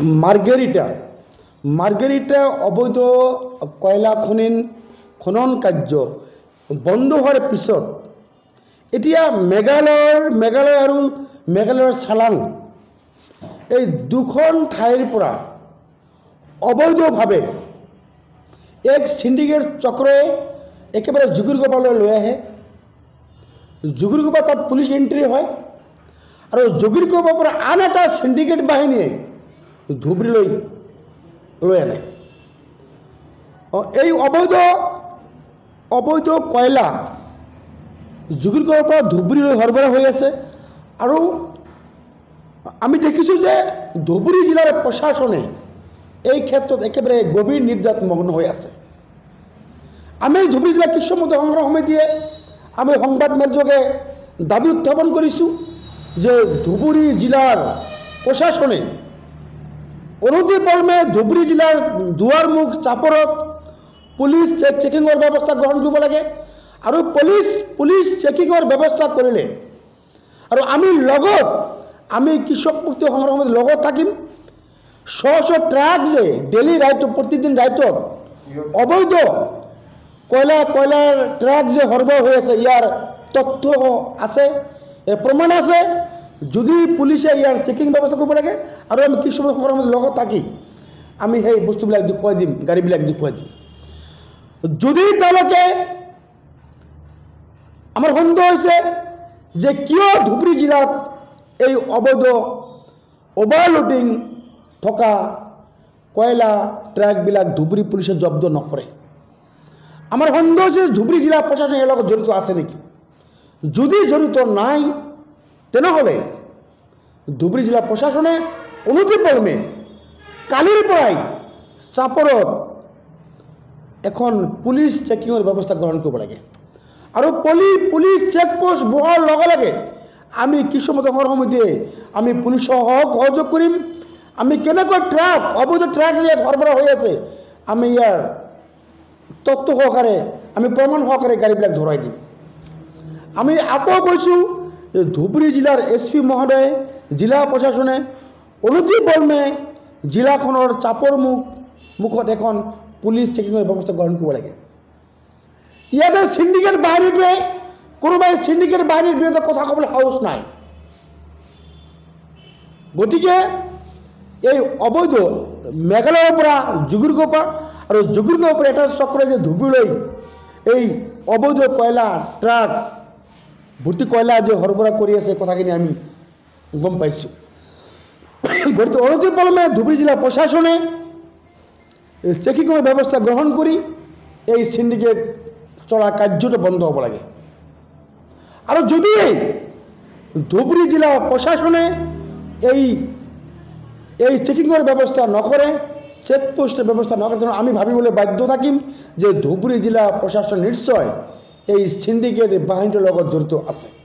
Margherita অবৈধ কয়লা খনন কাৰ্য বন্ধ হোৱাৰ পিছত এতিয়া মেঘালয় আৰু মেঘালয়ৰ চালাং এই দুখন ঠাইৰ পৰা অবৈধভাৱে এক সিন্ডিকেট চক্ৰই একেবাৰে জুগিৰগোপালৈ লৈ আহে। জুগিৰগোপা তাত পুলিচ এন্ট্ৰি হয় আৰু জুগিৰগোপাৰ পৰা আন এটা সিন্ডিকেট বাহিনীয়ে ধুবুৰীলৈ লৈ আনে। এই অবৈধ কয়লা জুগিৰগোপাৰ পৰা ধুবুৰীলৈ সৰবৰাহ হৈ আছে আৰু আমি দেখিছোঁ যে ধুবুৰী জিলাৰ প্ৰশাসনে এই ক্ষেত্ৰত একেবাৰে গভীৰ নিদ্ৰাত মগ্ন হৈ আছে। আমি ধুবুৰী জিলা কৃষক সংগ্ৰাম সমিতিয়ে আমি সংবাদমেলযোগে দাবী উত্থাপন কৰিছোঁ যে ধুবুৰী জিলাৰ প্ৰশাসনে অনতিপলমে ধুবুৰী জিলাৰ দুৱাৰমুখ চাপৰত পুলিচ চেকিঙৰ ব্যৱস্থা গ্ৰহণ কৰিব লাগে আৰু পুলিচ চেকিঙৰ ব্যৱস্থা কৰিলে আৰু আমি কৃষক মুক্তি সংগ্ৰাম সমিতিৰ লগত থাকিম। শ ট্ৰাক যে ডেইলি প্ৰতিদিন ৰাইটত অবৈধ কয়লাৰ ট্ৰাক যে সৰবৰাহ হৈ আছে ইয়াৰ তথ্য আছে, প্ৰমাণ আছে। যদি পুলিচে ইয়াৰ চেকিং ব্যৱস্থা কৰিব লাগে আৰু আমি কৃষক সংগ্ৰাম সমিতিৰ লগত থাকি আমি সেই বস্তুবিলাক দেখুৱাই দিম, গাড়ীবিলাক দেখুৱাই দিম। যদি তেওঁলোকে আমাৰ সন্দেহ হৈছে যে কিয় ধুবুৰী জিলাত এই অবৈধ অভাৰলোডিং থকা কয়লা ট্ৰাকবিলাক ধুবুৰী পুলিচে জব্দ নকৰে। আমাৰ সন্দেহ হৈছে ধুবুৰী জিলা প্ৰশাসন ইয়াৰ লগত জড়িত আছে নেকি। যদি জড়িত নাই তেনেহ'লে ধুবুৰী জিলা প্ৰশাসনে অনতিপলমে কালিৰ পৰাই চাপৰত এখন পুলিচ চেকিঙৰ ব্যৱস্থা গ্ৰহণ কৰিব লাগে আৰু পুলিচ চেকপোষ্ট বহোৱাৰ লগে লগে আমি কৃষক সংগ্ৰাম সমিতিয়ে আমি পুলিচক সহযোগ কৰিম। আমি কেনেকৈ অবৈধ ট্ৰাক যে সৰবৰাহ হৈ আছে আমি ইয়াৰ তথ্য সহকাৰে আমি প্ৰমাণ সহকাৰে গাড়ীবিলাক ধৰাই দিম। আমি আকৌ কৈছোঁ যে ধুবুৰী জিলাৰ SP মহোদয় জিলা প্ৰশাসনে অনতিপলমে জিলাখনৰ চাপৰ মুখত এখন পুলিচ চেকিঙৰ ব্যৱস্থা গ্ৰহণ কৰিব লাগে। ইয়াতে সিন্ডিকেট বাহিনীটোৱে কোনোবাই সিন্ডিকেট বাহিনীৰ বিৰুদ্ধে কথা ক'বলৈ সাহস নাই। গতিকে এই অবৈধ মেঘালয়ৰ পৰা জুগিৰগোপা আৰু জুগিৰগোপাৰ পৰা এটা চক্ৰই যে ধুবুৰীলৈ এই অবৈধ কয়লা ট্ৰাক ভৰ্তি কয়লা যে সৰবৰাহ কৰি আছে কথাখিনি আমি গম পাইছোঁ। গতিকে অনতিপলমে ধুবুৰী জিলা প্ৰশাসনে চেকিঙৰ ব্যৱস্থা গ্ৰহণ কৰি এই সিন্ডিকেট চলা কাৰ্যটো বন্ধ হ'ব লাগে আৰু যদি ধুবুৰী জিলা প্ৰশাসনে এই চেকিঙৰ ব্যৱস্থা নকৰে, চেকপোষ্টৰ ব্যৱস্থা নকৰে, আমি ভাবিবলৈ বাধ্য থাকিম যে ধুবুৰী জিলা প্ৰশাসন নিশ্চয় এই সিন্ডিকেট বাহিনীটোৰ লগত জড়িত আছে।